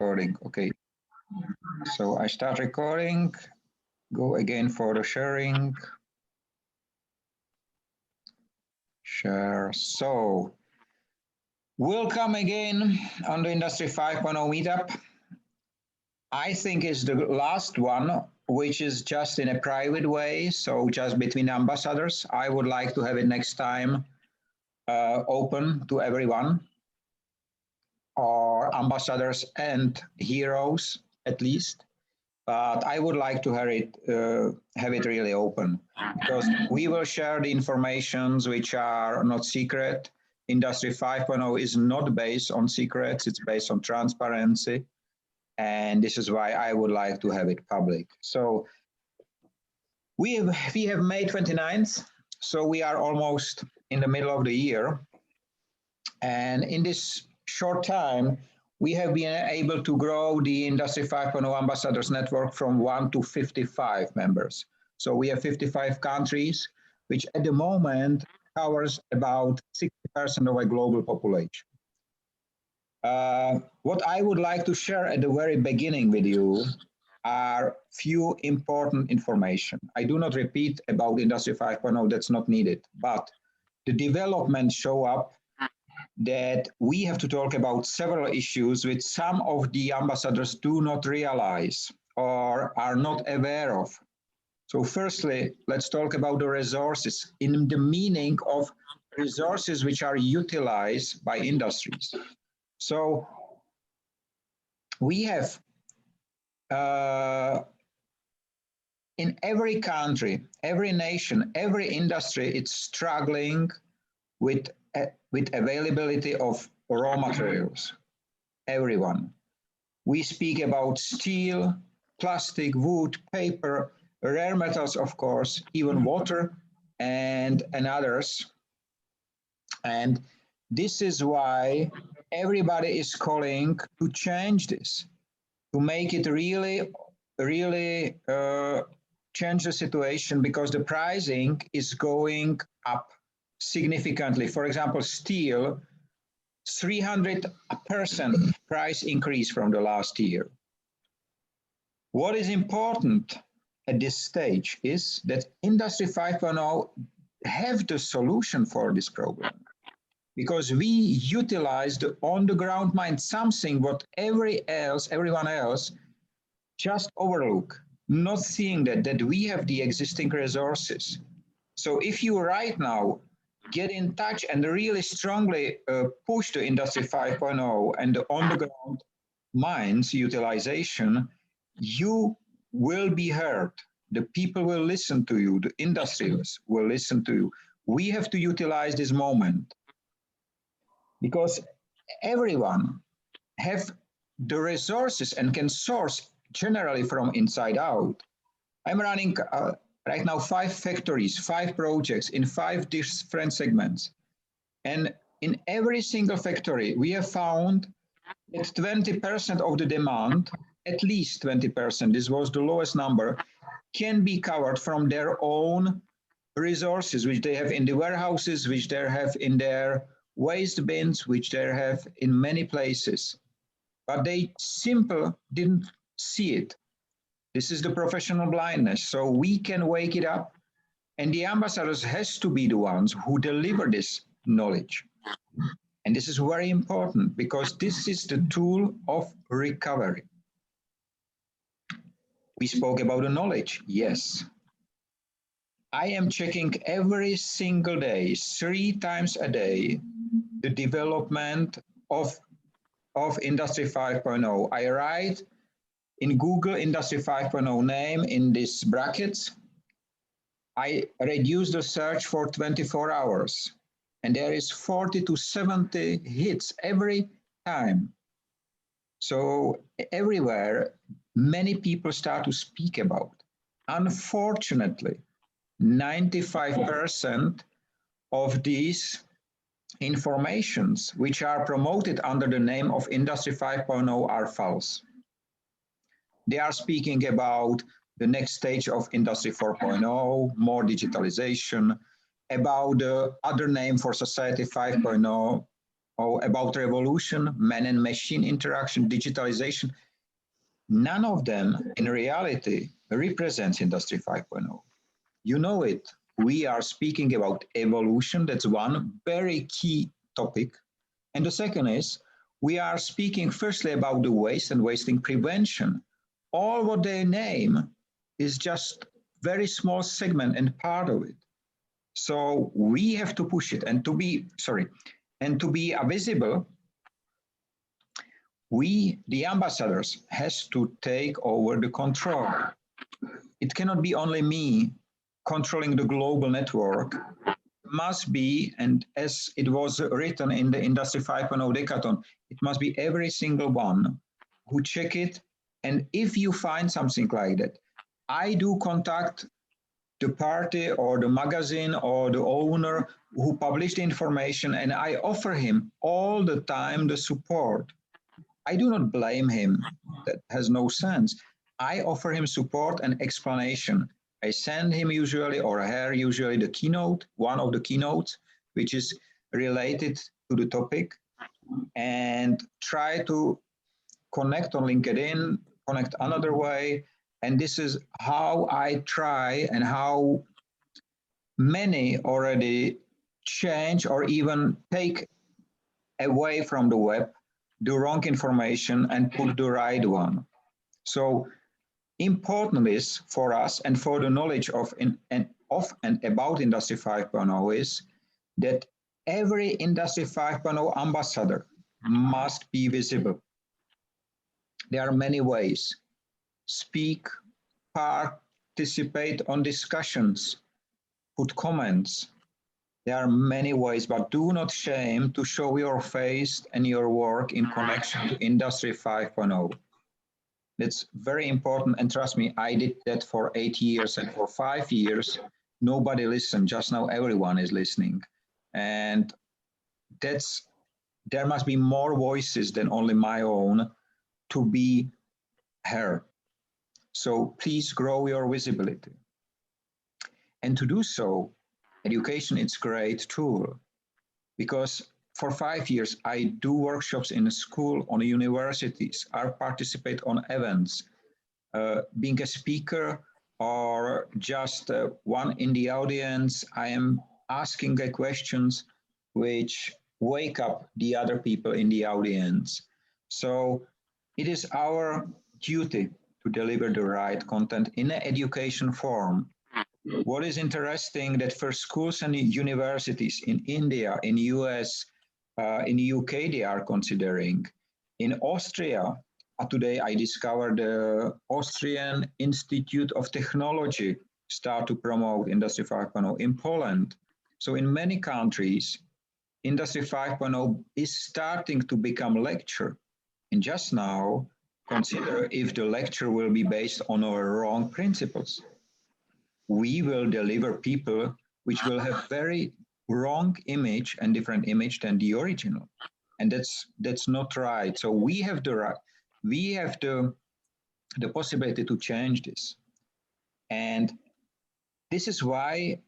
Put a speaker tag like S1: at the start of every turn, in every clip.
S1: Recording, okay. So I start recording, go again for the sharing. Share. So, welcome again on the Industry 5.0 meetup. I think it's the last one, which is just in a private way, so just between ambassadors. I would like to have it next time open to everyone, or ambassadors and heroes at least. But I would like to have it really open, because we will share the informations which are not secret. Industry 5.0 is not based on secrets, it's based on transparency. And this is why I would like to have it public. So we have May 29th, so we are almost in the middle of the year. And in this short time, we have been able to grow the Industry 5.0 Ambassadors Network from 1 to 55 members. So we have 55 countries, which at the moment covers about 60% of our global population. What I would like to share at the very beginning with you are few important information. I do not repeat about Industry 5.0, that's not needed, but the developments show up that we have to talk about several issues which some of the ambassadors do not realize or are not aware of. So firstly, let's talk about the resources in the meaning of resources which are utilized by industries. So we have in every country, every nation, every industry, it's struggling with availability of raw materials. Everyone. We speak about steel, plastic, wood, paper, rare metals, of course, even water and others. And this is why everybody is calling to change this, to make it really change the situation, because the pricing is going up significantly. For example, steel, 300% price increase from the last year. What is important at this stage is that Industry 5.0 have the solution for this problem, because we utilize the on-the-ground mind, something what everyone else just overlook, not seeing that we have the existing resources. So if you right now get in touch and really strongly push the Industry 5.0 and the on-the-ground mines utilization, you will be heard. The people will listen to you. The industries will listen to you. We have to utilize this moment, because everyone have the resources and can source generally from inside out. I'm running right now 5 factories, 5 projects in 5 different segments. And in every single factory, we have found that 20% of the demand, at least 20%, this was the lowest number, can be covered from their own resources, which they have in the warehouses, which they have in their waste bins, which they have in many places. But they simply didn't see it. This is the professional blindness. So we can wake it up, and the ambassadors has to be the ones who deliver this knowledge. And this is very important, because this is the tool of recovery. We spoke about the knowledge. Yes. I am checking every single day, 3 times a day, the development of Industry 5.0. I write in Google Industry 5.0 name in these brackets. I reduce the search for 24 hours, and there is 40 to 70 hits every time. So everywhere, many people start to speak about. Unfortunately, 95% of these informations which are promoted under the name of Industry 5.0 are false. They are speaking about the next stage of Industry 4.0, more digitalization, about the other name for Society 5.0, or about revolution, man and machine interaction, digitalization, none of them in reality represents Industry 5.0. You know it. We are speaking about evolution. That's one very key topic. And the second is we are speaking firstly about the waste and wasting prevention. All what they name is just very small segment and part of it. So we have to push it and to be visible, we, the ambassadors, has to take over the control. It cannot be only me controlling the global network. It must be, and as it was written in the Industry 5.0 Decathlon, it must be every single one who check it. And if you find something like that, I do contact the party or the magazine or the owner who published the information, and I offer him all the time the support. I do not blame him. That has no sense. I offer him support and explanation. I send him usually, or her usually, the keynote, one of the keynotes, which is related to the topic, and try to connect on LinkedIn, connect another way. And this is how I try and how many already change or even take away from the web the wrong information and put the right one. So important is for us and for the knowledge of and about Industry 5.0 is that every Industry 5.0 ambassador must be visible. There are many ways. Speak, participate on discussions, put comments. There are many ways, but do not shame to show your face and your work in connection to Industry 5.0. That's very important, and trust me, I did that for 8 years, and for 5 years, nobody listened. Just now everyone is listening. And there must be more voices than only my own to be heard. So please grow your visibility. And to do so, education is a great tool, because for 5 years, I do workshops in a school, on universities, I participate on events, being a speaker or just one in the audience. I am asking the questions which wake up the other people in the audience. So it is our duty to deliver the right content in an education form. What is interesting that for schools and universities in India, in US, in the UK, they are considering. In Austria, today I discovered the Austrian Institute of Technology start to promote Industry 5.0 in Poland. So in many countries, Industry 5.0 is starting to become a lecture. And just now, consider if the lecture will be based on our wrong principles. We will deliver people which will have very wrong image and different image than the original. And that's not right. So we have the possibility to change this. And this is why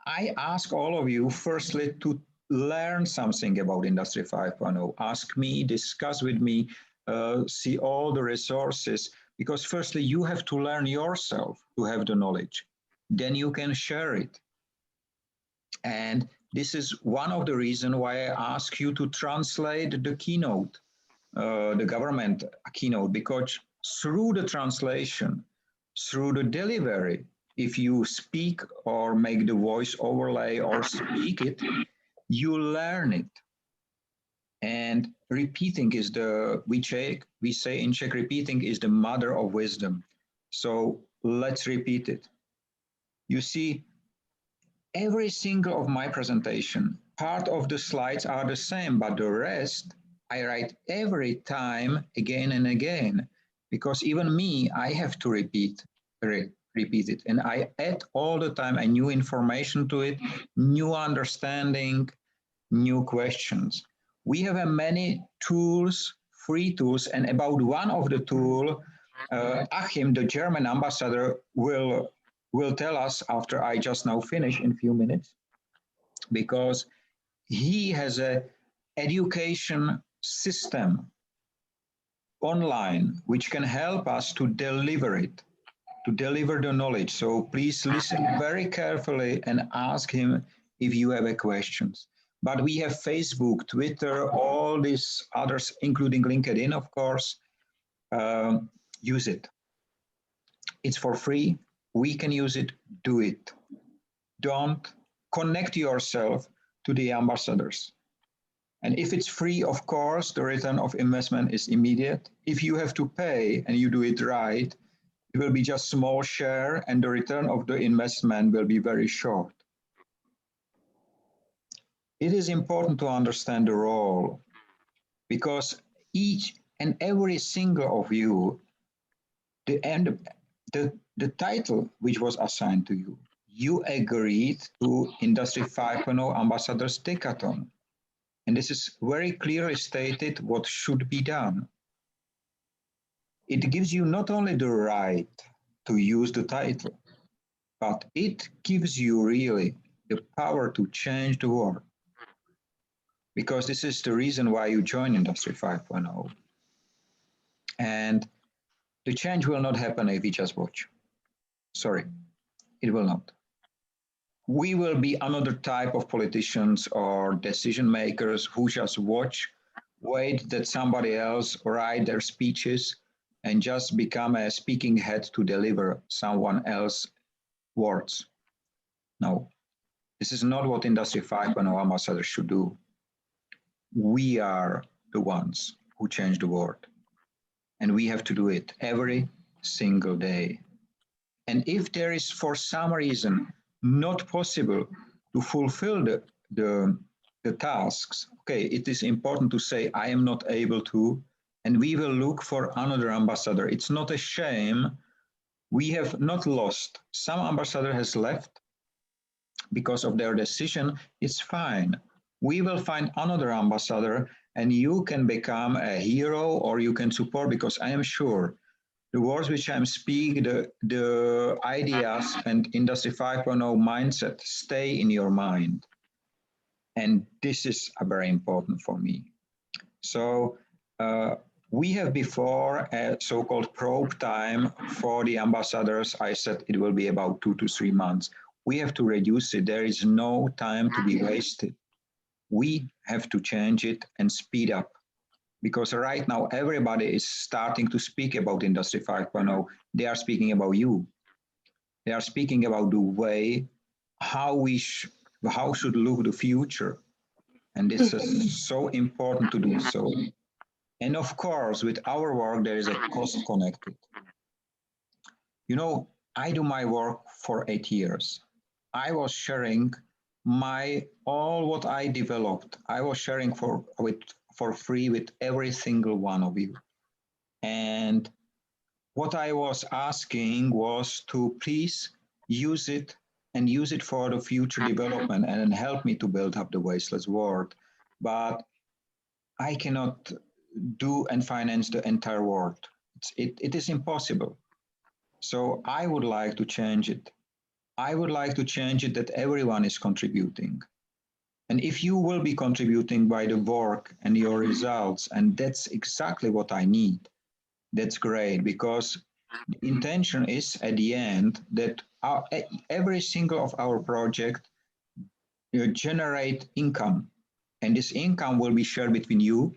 S1: I ask all of you firstly to learn something about Industry 5.0. Ask me, discuss with me, see all the resources, because firstly you have to learn yourself to have the knowledge. Then you can share it. And this is one of the reasons why I ask you to translate the keynote, the government keynote, because through the translation, through the delivery, if you speak or make the voice overlay or speak it, you learn it. And repeating is we say in Czech, repeating is the mother of wisdom. So let's repeat it. You see, every single of my presentation, part of the slides are the same, but the rest I write every time again and again, because even me, I have to repeat it. And I add all the time a new information to it, new understanding, new questions. We have many tools, free tools, and about one of the tools, Achim, the German ambassador, will tell us after I just now finish in a few minutes, because he has a education system online, which can help us to deliver it, to deliver the knowledge. So please listen very carefully and ask him if you have questions. But we have Facebook, Twitter, all these others, including LinkedIn, of course. Use it. It's for free. We can use it. Do it. Don't connect yourself to the ambassadors. And if it's free, of course, the return of investment is immediate. If you have to pay and you do it right, it will be just small share and the return of the investment will be very short. It is important to understand the role because each and every single of you, the title which was assigned to you, you agreed to Industry 5.0 Ambassadors Decathlon. And this is very clearly stated what should be done. It gives you not only the right to use the title, but it gives you really the power to change the world. Because this is the reason why you join Industry 5.0. And the change will not happen if you just watch. Sorry, it will not. We will be another type of politicians or decision makers who just watch, wait that somebody else write their speeches and just become a speaking head to deliver someone else's words. No, this is not what Industry 5.0 ambassadors should do. We are the ones who change the world. And we have to do it every single day. And if there is for some reason not possible to fulfill the tasks, okay, it is important to say, I am not able to, and we will look for another ambassador. It's not a shame. We have not lost. Some ambassador has left because of their decision. It's fine. We will find another ambassador and you can become a hero or you can support, because I am sure the words which I'm speaking, the ideas and Industry 5.0 mindset stay in your mind. And this is very important for me. So we have before a so-called probe time for the ambassadors. I said it will be about 2 to 3 months. We have to reduce it. There is no time to be wasted. We have to change it and speed up. Because right now everybody is starting to speak about Industry 5.0. They are speaking about you. They are speaking about the way how should look the future. And this is so important to do so. And of course, with our work, there is a cost connected. You know, I do my work for 8 years. I was sharing all what I developed. I was sharing for free with every single one of you. And what I was asking was to please use it and use it for the future development and help me to build up the wasteless world. But I cannot do and finance the entire world. It is impossible. So I would like to change it. I would like to change it that everyone is contributing. And if you will be contributing by the work and your results, and that's exactly what I need, that's great, because the intention is at the end that every single of our project generate income. And this income will be shared between you,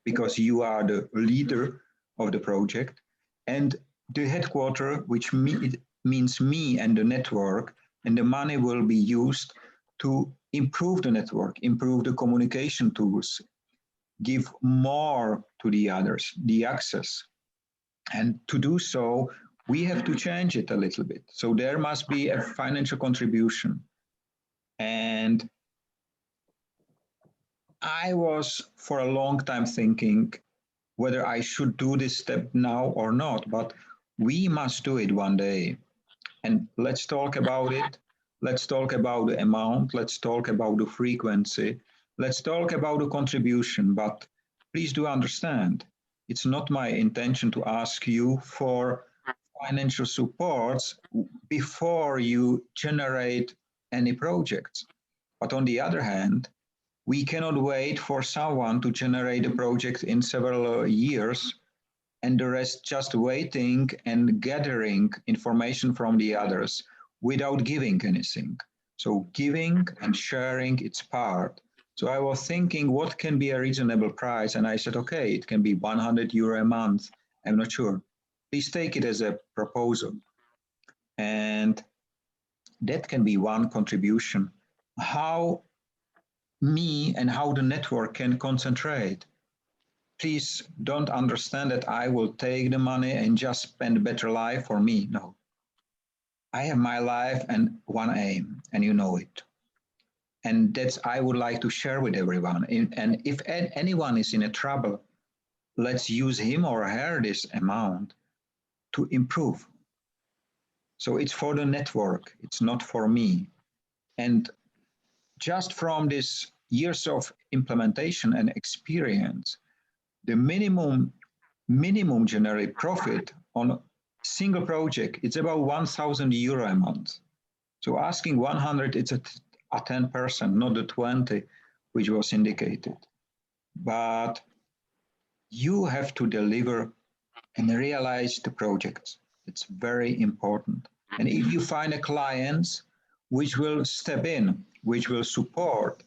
S1: because you are the leader of the project, and the headquarter, which means me and the network, and the money will be used to improve the network, improve the communication tools, give more to the others, the access. And to do so, we have to change it a little bit. So there must be a financial contribution. And I was for a long time thinking whether I should do this step now or not, but we must do it one day. And let's talk about it. Let's talk about the amount. Let's talk about the frequency. Let's talk about the contribution. But please do understand, it's not my intention to ask you for financial supports before you generate any projects. But on the other hand, We cannot wait for someone to generate a project in several years and the rest just waiting and gathering information from the others without giving anything. So giving and sharing its part. So I was thinking what can be a reasonable price, and I said, okay, it can be 100 euro a month. I'm not sure. Please take it as a proposal. And that can be one contribution. How me and how the network can concentrate. Please don't understand that I will take the money and just spend a better life for me. No. I have my life and one aim, and you know it. And that's I would like to share with everyone. And if anyone is in a trouble, let's use him or her this amount to improve. So it's for the network, it's not for me. And just from this years of implementation and experience, the minimum generate profit on a single project, it's about 1,000 euro a month. So asking 100, it's a 10%, not the 20, which was indicated. But you have to deliver and realize the projects. It's very important. And if you find a client which will step in, which will support,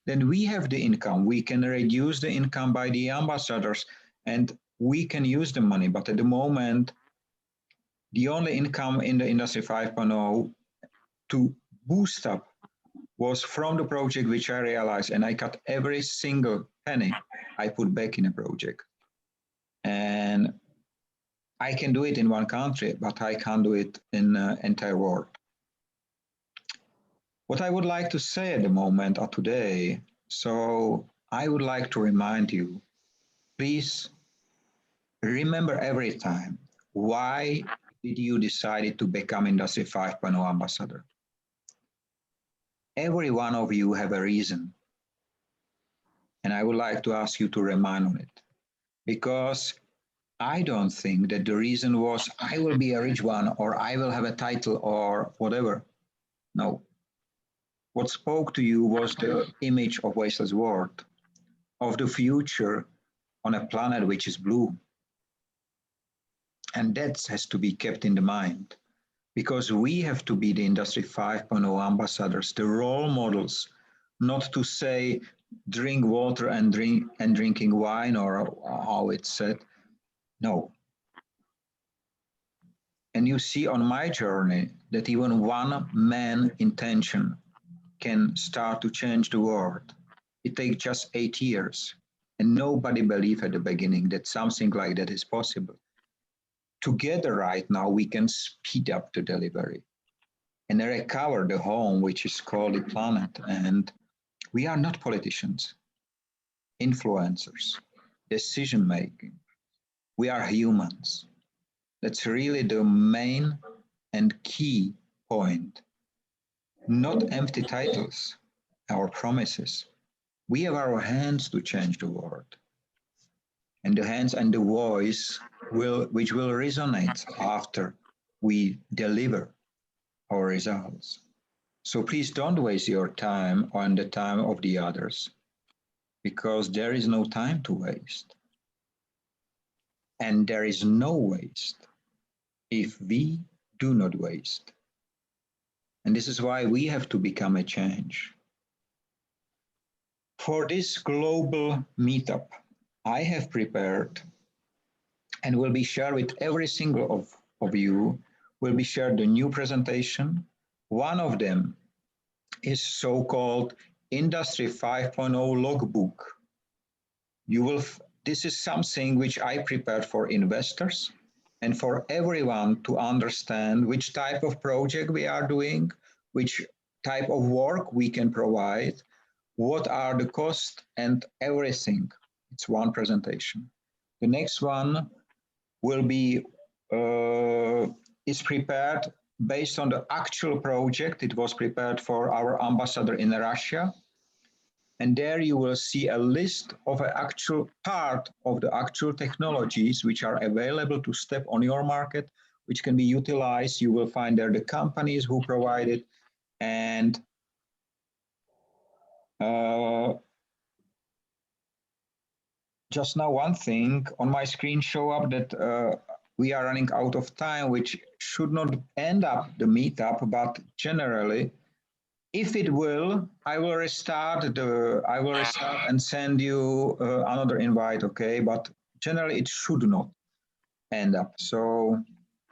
S1: then we have the income. We can reduce the income by the ambassadors and we can use the money. But at the moment, the only income in the Industry 5.0 to boost up was from the project which I realized, and I cut every single penny I put back in a project. And I can do it in one country, but I can't do it in the entire world. What I would like to say at the moment or today, so I would like to remind you, please remember every time, why did you decide to become Industry 5.0 ambassador? Every one of you have a reason. And I would like to ask you to remind on it. Because I don't think that the reason was I will be a rich one or I will have a title or whatever. No. What spoke to you was the image of wasteless world, of the future on a planet which is blue. And that has to be kept in the mind because we have to be the Industry 5.0 ambassadors, the role models, not to say drink water and drinking wine or how it's said. No. And you see on my journey that even one man intention can start to change the world. It takes just 8 years. And nobody believed at the beginning that something like that is possible. Together right now, we can speed up the delivery and recover the home, which is called the planet. And we are not politicians, influencers, decision making. We are humans. That's really the main and key point. Not empty titles, our promises. We have our hands to change the world. And the hands and the voice which will resonate after we deliver our results. So please don't waste your time on the time of the others, because there is no time to waste. And there is no waste if we do not waste. And this is why we have to become a change. For this global meetup, I have prepared and will be shared with every single of you, will be shared the new presentation. One of them is so-called Industry 5.0 logbook. This is something which I prepared for investors and for everyone to understand which type of project we are doing, which type of work we can provide, what are the costs and everything. It's one presentation. The next one will be is prepared based on the actual project. It was prepared for our ambassador in Russia. And there you will see a list of an actual part of the actual technologies which are available to step on your market, which can be utilized. You will find there the companies who provide it. And just now one thing on my screen show up that we are running out of time, which should not end up the meetup, but generally, if it will, I will restart and send you another invite, okay? But generally, it should not end up. So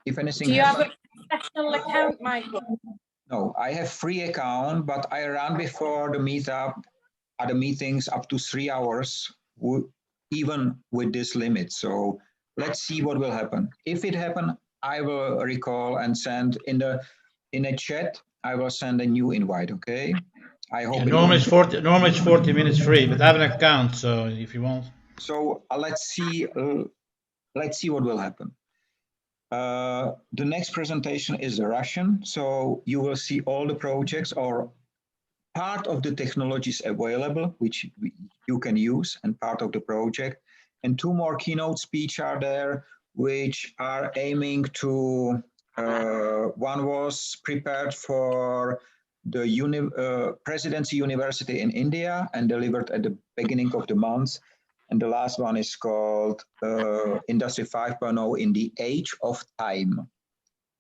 S1: if anything
S2: Do you have
S1: happens,
S2: a professional account, Michael?
S1: no, I have free account, but I run before the meetup, other meetings up to 3 hours, even with this limit. So let's see what will happen. If it happen, I will recall and send in a chat. I will send a new invite. Okay. I hope.
S3: Yeah, normally it's 40. Normally it's 40 minutes free, but I have an account, so if you want.
S1: So let's see. Let's see what will happen. The next presentation is Russian, so you will see all the projects or part of the technologies available, which you can use, and part of the project. And two more keynote speeches are there, which are aiming to, one was prepared for the Presidency University in India and delivered at the beginning of the month. And the last one is called Industry 5.0 in the Age of Time,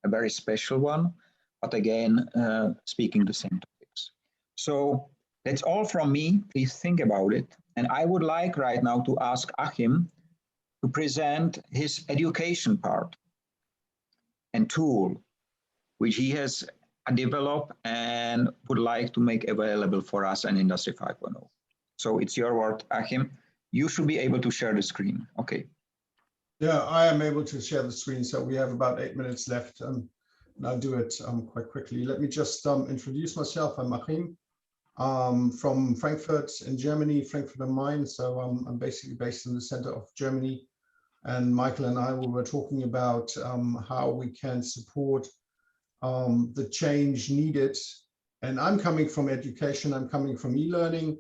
S1: a very special one, but again, speaking the same topics. So that's all from me. Please think about it. And I would like right now to ask Achim to present his education part and tool, which he has developed and would like to make available for us in Industry 5.0. So it's your word, Achim. You should be able to share the screen. Okay.
S4: Yeah, I am able to share the screen. So we have about 8 minutes left, and I'll do it quite quickly. Let me just introduce myself. I'm Achim from Frankfurt in Germany, Frankfurt am Main. So I'm basically based in the center of Germany. And Michael and I, we were talking about how we can support the change needed. And I'm coming from education. I'm coming from e-learning.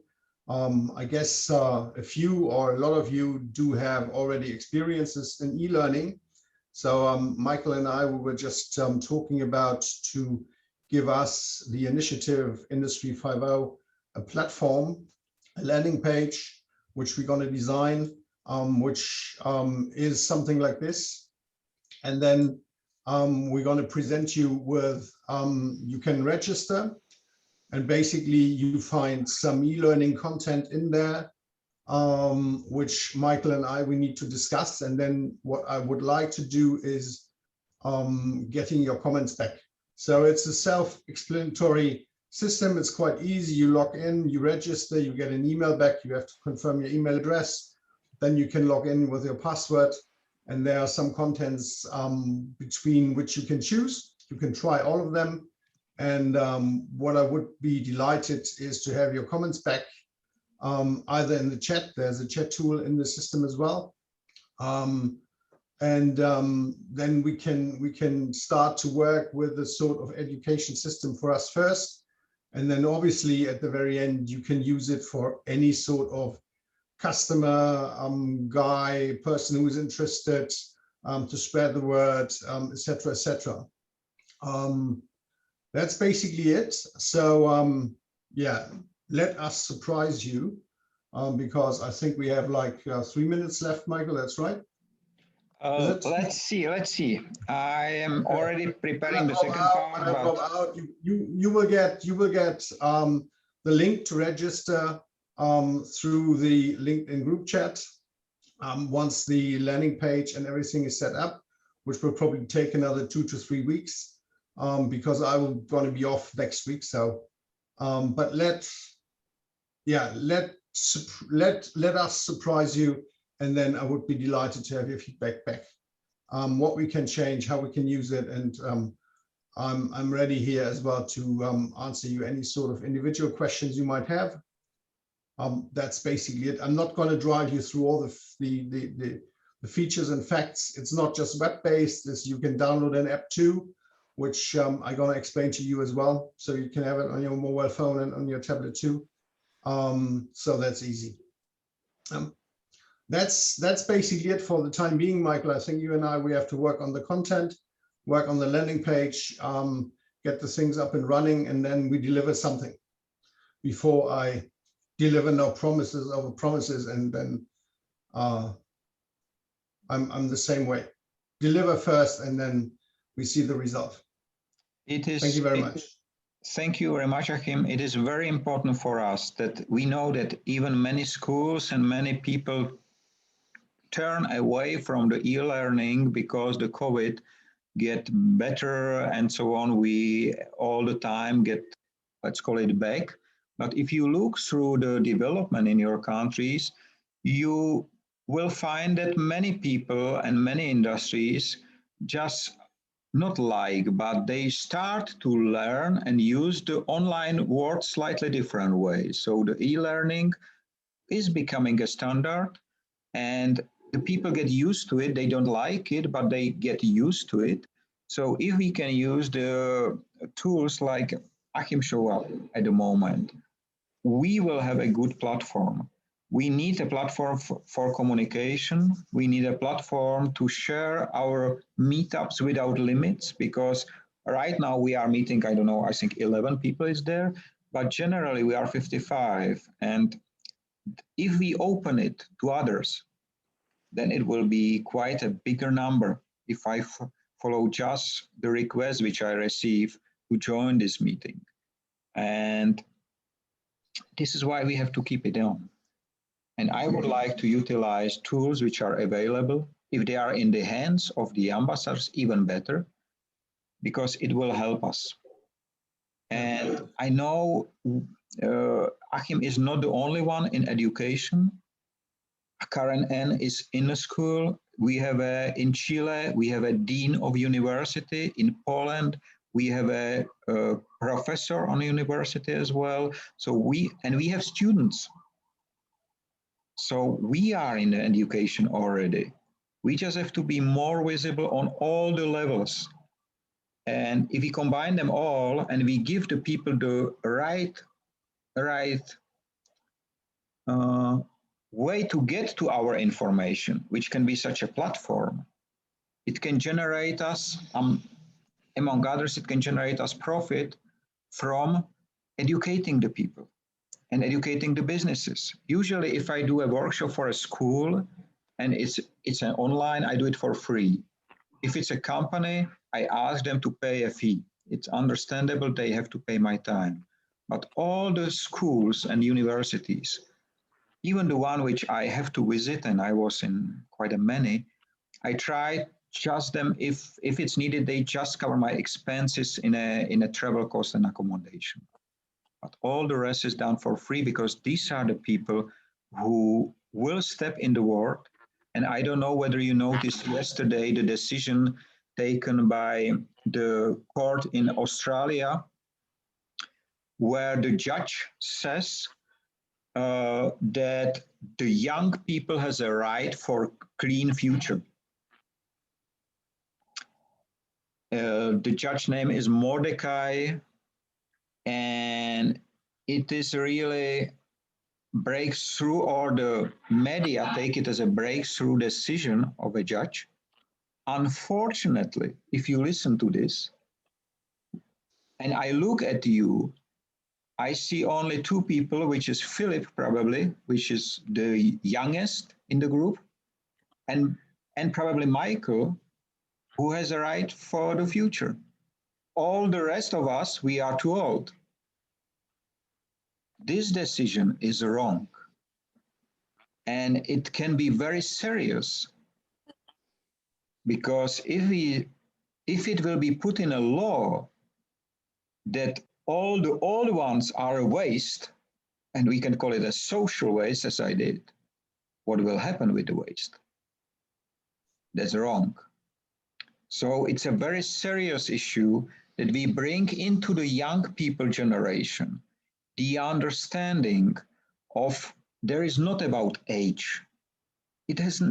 S4: I guess a few or a lot of you do have already experiences in e-learning. So Michael and I, we were just talking about to give us the initiative Industry 5.0 a platform, a landing page, which we're going to design, which is something like this. And then we're going to present you with, you can register. And basically you find some e-learning content in there, which Michael and I, we need to discuss. And then what I would like to do is getting your comments back. So it's a self-explanatory system. It's quite easy. You log in, you register, you get an email back. You have to confirm your email address. Then you can log in with your password. And there are some contents between which you can choose. You can try all of them. And what I would be delighted is to have your comments back, either in the chat. There's a chat tool in the system as well. Then we can start to work with the sort of education system for us first. And then obviously at the very end, you can use it for any sort of customer, guy, person who is interested to spread the word, etc., etc. That's basically it. So yeah, let us surprise you because I think we have like 3 minutes left, Michael. That's right.
S1: Let's see. I am already preparing the second part.
S4: But you will get the link to register through the LinkedIn group chat once the landing page and everything is set up, which will probably take another 2 to 3 weeks. Because I will going to be off next week. So, but let us surprise you, and then I would be delighted to have your feedback back. What we can change, how we can use it, and I'm ready here as well to answer you any sort of individual questions you might have. That's basically it. I'm not going to drive you through all the features and facts. It's not just web-based. You can download an app too, which I'm going to explain to you as well. So you can have it on your mobile phone and on your tablet too. So that's easy. That's basically it for the time being, Michael. I think you and I, we have to work on the content, work on the landing page, get the things up and running, and then we deliver something. Before I deliver no promises over promises and then I'm the same way. Deliver first, and then we see the result.
S1: It is.
S4: Thank you very much.
S1: Thank you very much, Achim. It is very important for us that we know that even many schools and many people turn away from the e-learning because the COVID get better and so on. We all the time get, let's call it back. But if you look through the development in your countries, you will find that many people and many industries just not like, but they start to learn and use the online world slightly different way. So the e-learning is becoming a standard, and the people get used to it. They don't like it, but they get used to it. So if we can use the tools like Achim showed up at the moment, we will have a good platform. We need a platform for communication. We need a platform to share our meetups without limits, because right now we are meeting, I don't know, I think 11 people is there, but generally we are 55. And if we open it to others, then it will be quite a bigger number if I follow just the request which I receive to join this meeting. And this is why we have to keep it on. And I would like to utilize tools which are available. If they are in the hands of the ambassadors, even better, because it will help us. And I know Achim is not the only one in education. Karen N is in a school. We have in Chile, we have a dean of university. In Poland, we have a professor on university as well. So we have students. So we are in the education already. We just have to be more visible on all the levels. And if we combine them all and we give the people the right way to get to our information, which can be such a platform, it can generate us, among others, it can generate us profit from educating the people and educating the businesses. Usually, if I do a workshop for a school and it's an online, I do it for free. If it's a company, I ask them to pay a fee. It's understandable, they have to pay my time. But all the schools and universities, even the one which I have to visit, and I was in quite a many, I try just them, if it's needed, they just cover my expenses in a travel cost and accommodation. But all the rest is done for free, because these are the people who will step in the world. And I don't know whether you noticed yesterday the decision taken by the court in Australia, where the judge says that the young people has a right for clean future. The judge name is Mordecai, and it is really breakthrough, or the media take it as a breakthrough decision of a judge. Unfortunately, if you listen to this, and I look at you, I see only two people, which is Philip probably, which is the youngest in the group, and probably Michael, who has a right for the future. All the rest of us, we are too old. This decision is wrong. And it can be very serious, because if it will be put in a law that all the old ones are a waste, and we can call it a social waste, as I did, what will happen with the waste? That's wrong. So it's a very serious issue that we bring into the young people generation, the understanding of there is not about age. It has,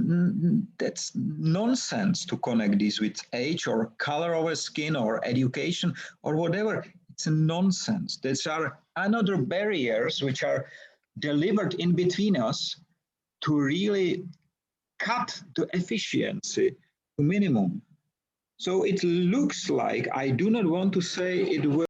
S1: that's nonsense to connect this with age or color of a skin or education or whatever. It's a nonsense. These are another barriers which are delivered in between us to really cut the efficiency to minimum. So it looks like, I do not want to say it will